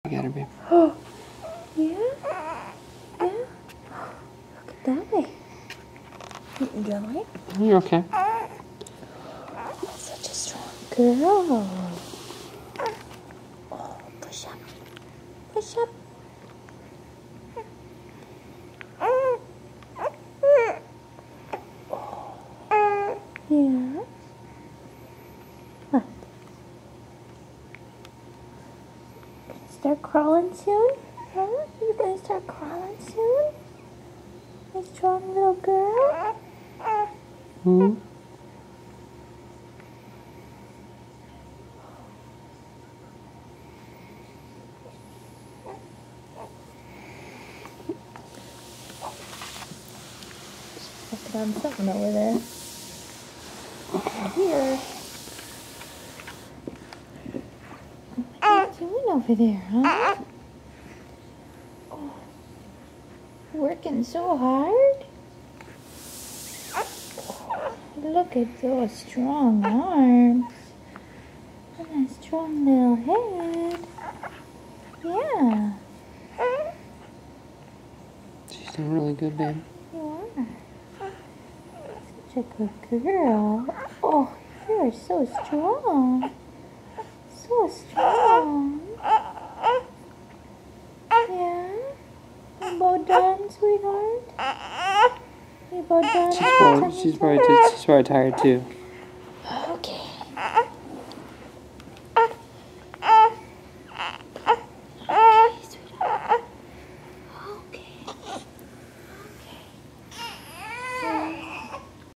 I got her, babe. Oh, yeah? Yeah? Look at that way. Eating jelly? You're okay. Such a strong girl. Oh, push up. Push up. Yeah? What? Gonna start crawling soon? Huh? You gonna start crawling soon? My strong little girl? Hmm? Working on something over there. Here. What are you doing over there, huh? Oh, working so hard? Oh, look at those strong arms. And a strong little head. Yeah. She's doing really good, babe. You are. Such a good girl. Oh, you're so strong. So strong. Yeah? You about done, sweetheart? You about done? She's probably tired too.